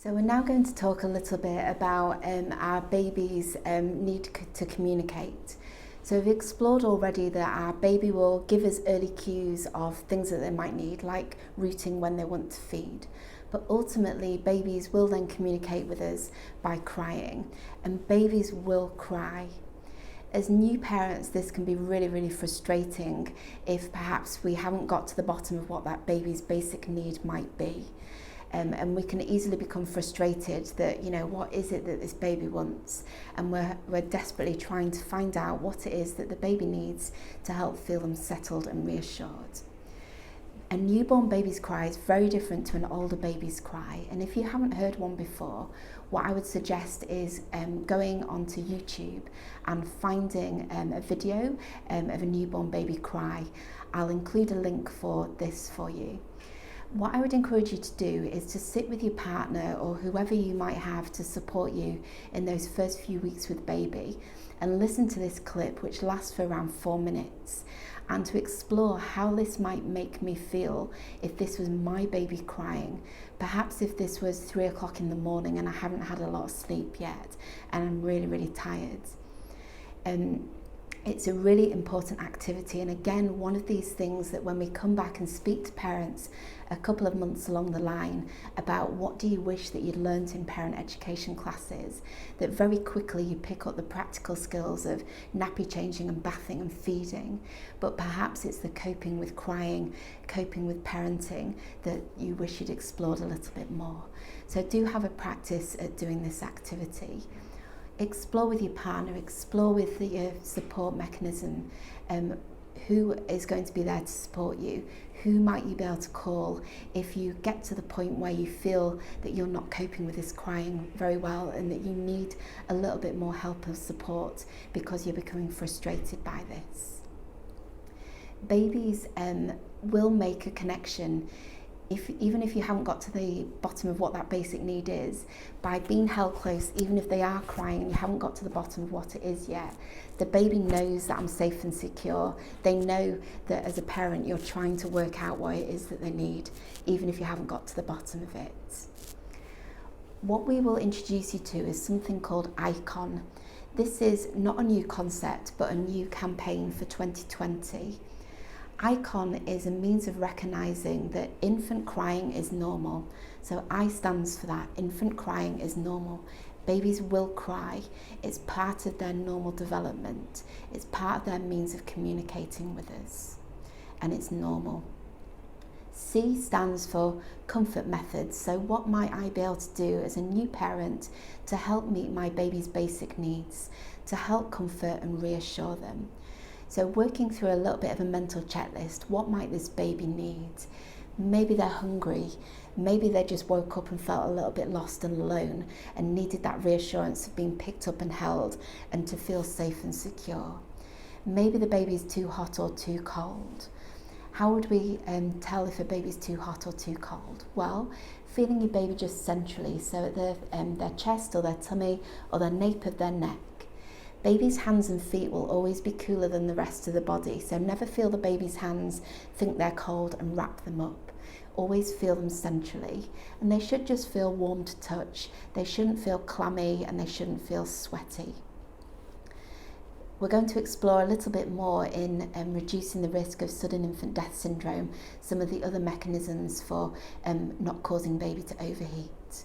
So we're now going to talk a little bit about our baby's need to communicate. So we've explored already that our baby will give us early cues of things that they might need, like rooting when they want to feed. But ultimately, babies will then communicate with us by crying, and babies will cry. As new parents, this can be really, really frustrating if perhaps we haven't got to the bottom of what that baby's basic need might be. And we can easily become frustrated that, what is it that this baby wants? And we're desperately trying to find out what it is that the baby needs to help feel them settled and reassured. A newborn baby's cry is very different to an older baby's cry. And if you haven't heard one before, what I would suggest is going onto YouTube and finding a video of a newborn baby cry. I'll include a link for this for you. What I would encourage you to do is to sit with your partner or whoever you might have to support you in those first few weeks with baby and listen to this clip, which lasts for around 4 minutes, and to explore how this might make me feel if this was my baby crying. Perhaps if this was 3 o'clock in the morning and I haven't had a lot of sleep yet and I'm really, really tired. It's a really important activity, and again, one of these things that when we come back and speak to parents a couple of months along the line about what do you wish that you'd learnt in parent education classes, that very quickly you pick up the practical skills of nappy changing and bathing and feeding, but perhaps it's the coping with crying, coping with parenting that you wish you'd explored a little bit more. So do have a practice at doing this activity. Explore with your partner, explore with your support mechanism, who is going to be there to support you, who might you be able to call if you get to the point where you feel that you're not coping with this crying very well and that you need a little bit more help or support because you're becoming frustrated by this. Babies will make a connection even if you haven't got to the bottom of what that basic need is, by being held close, even if they are crying and you haven't got to the bottom of what it is yet, the baby knows that I'm safe and secure. They know that as a parent, you're trying to work out what it is that they need, even if you haven't got to the bottom of it. What we will introduce you to is something called ICON. This is not a new concept, but a new campaign for 2020. ICON is a means of recognising that infant crying is normal. So I stands for that. Infant crying is normal. Babies will cry. It's part of their normal development. It's part of their means of communicating with us. And it's normal. C stands for comfort methods. So what might I be able to do as a new parent to help meet my baby's basic needs, to help comfort and reassure them? So working through a little bit of a mental checklist, what might this baby need? Maybe they're hungry, maybe they just woke up and felt a little bit lost and alone and needed that reassurance of being picked up and held and to feel safe and secure. Maybe the baby's too hot or too cold. How would we tell if a baby's too hot or too cold? Well, feeling your baby just centrally, so at their chest or their tummy or the nape of their neck. Baby's hands and feet will always be cooler than the rest of the body, so never feel the baby's hands, think they're cold and wrap them up. Always feel them centrally, and they should just feel warm to touch. They shouldn't feel clammy and they shouldn't feel sweaty. We're going to explore a little bit more in reducing the risk of sudden infant death syndrome, some of the other mechanisms for not causing baby to overheat.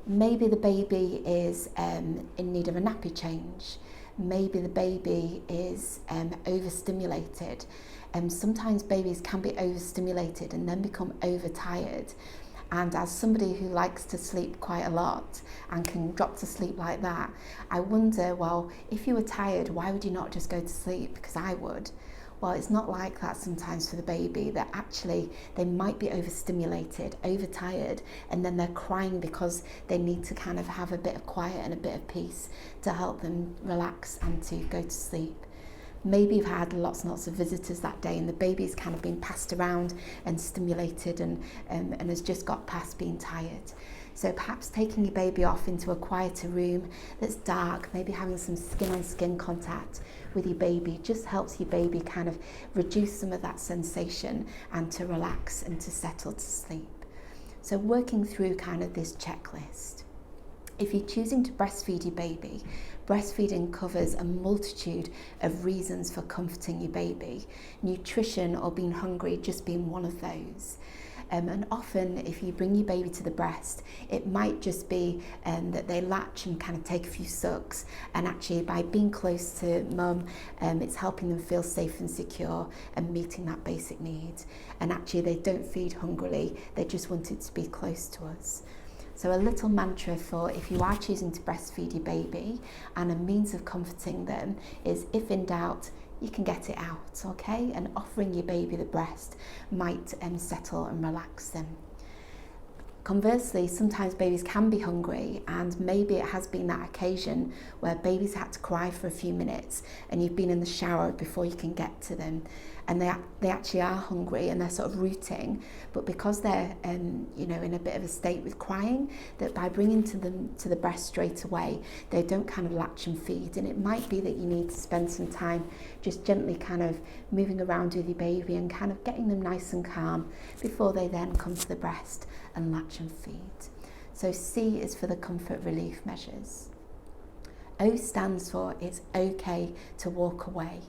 Maybe the baby is in need of a nappy change. Maybe the baby is overstimulated. Sometimes babies can be overstimulated and then become overtired. And as somebody who likes to sleep quite a lot and can drop to sleep like that, I wonder, well, if you were tired, why would you not just go to sleep? Because I would. Well, it's not like that sometimes for the baby, that actually they might be overstimulated, overtired, and then they're crying because they need to kind of have a bit of quiet and a bit of peace to help them relax and to go to sleep. Maybe you've had lots and lots of visitors that day and the baby's kind of been passed around and stimulated and has just got past being tired. So perhaps taking your baby off into a quieter room that's dark, maybe having some skin-on-skin contact with your baby just helps your baby kind of reduce some of that sensation and to relax and to settle to sleep. So working through kind of this checklist. If you're choosing to breastfeed your baby, breastfeeding covers a multitude of reasons for comforting your baby, nutrition or being hungry just being one of those. And often if you bring your baby to the breast, it might just be that they latch and kind of take a few sucks, and actually by being close to mum, it's helping them feel safe and secure and meeting that basic need. And actually they don't feed hungrily, they just want it to be close to us. So a little mantra for if you are choosing to breastfeed your baby, and a means of comforting them is, if in doubt, you can get it out, okay? And offering your baby the breast might settle and relax them. Conversely, sometimes babies can be hungry, and maybe it has been that occasion where babies had to cry for a few minutes and you've been in the shower before you can get to them, and they actually are hungry and they're sort of rooting, but because they're in a bit of a state with crying, that by bringing them to the breast straight away, they don't kind of latch and feed. And it might be that you need to spend some time just gently kind of moving around with your baby and kind of getting them nice and calm before they then come to the breast and latch and feed. So C is for the comfort relief measures. O stands for it's okay to walk away.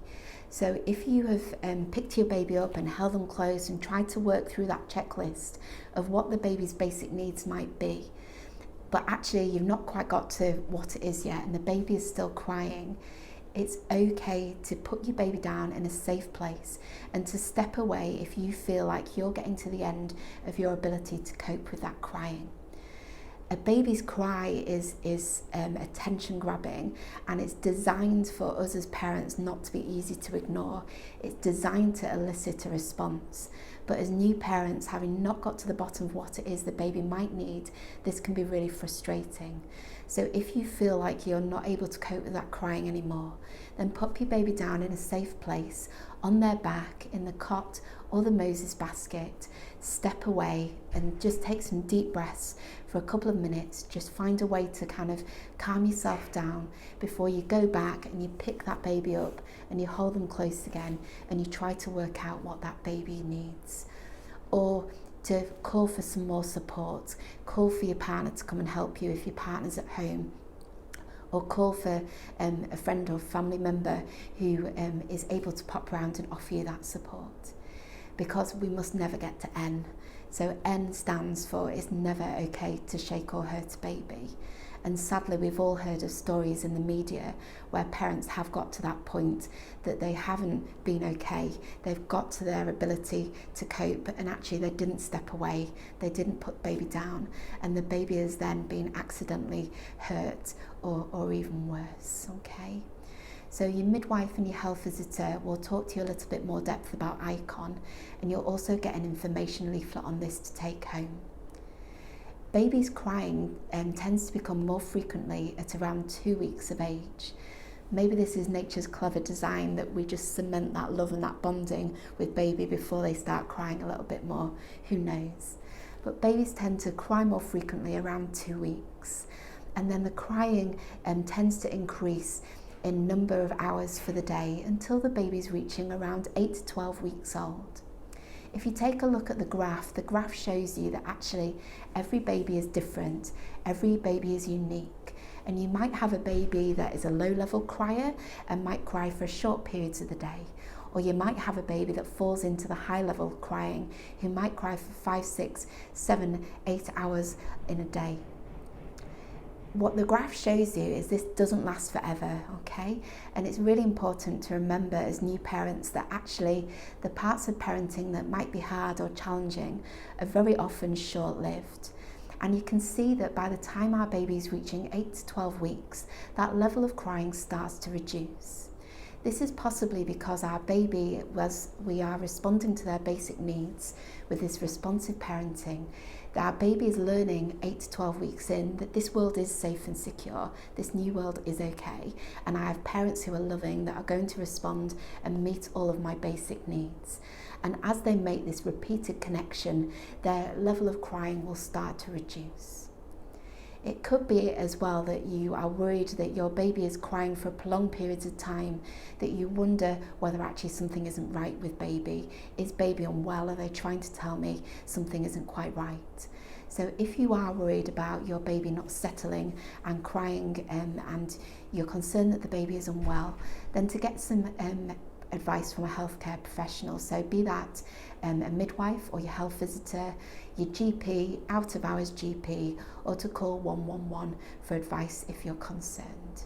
So if you have picked your baby up and held them close and tried to work through that checklist of what the baby's basic needs might be, but actually you've not quite got to what it is yet and the baby is still crying, it's okay to put your baby down in a safe place and to step away if you feel like you're getting to the end of your ability to cope with that crying. A baby's cry is attention grabbing, and it's designed for us as parents not to be easy to ignore. It's designed to elicit a response. But as new parents, having not got to the bottom of what it is the baby might need, this can be really frustrating. So if you feel like you're not able to cope with that crying anymore, then pop your baby down in a safe place, on their back, in the cot or the Moses basket, step away and just take some deep breaths for a couple of minutes. Just find a way to kind of calm yourself down before you go back and you pick that baby up and you hold them close again and you try to work out what that baby needs. Or to call for some more support, call for your partner to come and help you if your partner's at home, or call for a friend or family member who is able to pop round and offer you that support. Because we must never get to N. So N stands for it's never okay to shake or hurt a baby. And sadly, we've all heard of stories in the media where parents have got to that point that they haven't been okay. They've got to their ability to cope, and actually they didn't step away. They didn't put baby down, and the baby has then been accidentally hurt or even worse, okay? So your midwife and your health visitor will talk to you a little bit more depth about ICON, and you'll also get an information leaflet on this to take home. Babies crying tends to become more frequently at around 2 weeks of age. Maybe this is nature's clever design that we just cement that love and that bonding with baby before they start crying a little bit more, who knows. But babies tend to cry more frequently around 2 weeks, and then the crying tends to increase in number of hours for the day until the baby's reaching around 8 to 12 weeks old. If you take a look at the graph shows you that actually every baby is different, every baby is unique, and you might have a baby that is a low-level crier and might cry for short periods of the day, or you might have a baby that falls into the high-level crying who might cry for 5, 6, 7, 8 hours in a day. What the graph shows you is this doesn't last forever, okay? And it's really important to remember as new parents that actually the parts of parenting that might be hard or challenging are very often short-lived. And you can see that by the time our baby is reaching 8 to 12 weeks, that level of crying starts to reduce. This is possibly because our baby, as we are responding to their basic needs with this responsive parenting, that our baby is learning 8 to 12 weeks in that this world is safe and secure, this new world is okay, and I have parents who are loving that are going to respond and meet all of my basic needs. And as they make this repeated connection, their level of crying will start to reduce. It could be as well that you are worried that your baby is crying for prolonged periods of time, that you wonder whether actually something isn't right with baby. Is baby unwell? Are they trying to tell me something isn't quite right? So if you are worried about your baby not settling and crying, and you're concerned that the baby is unwell, then to get some advice from a healthcare professional, so be that a midwife or your health visitor, your GP, out of hours GP, or to call 111 for advice if you're concerned.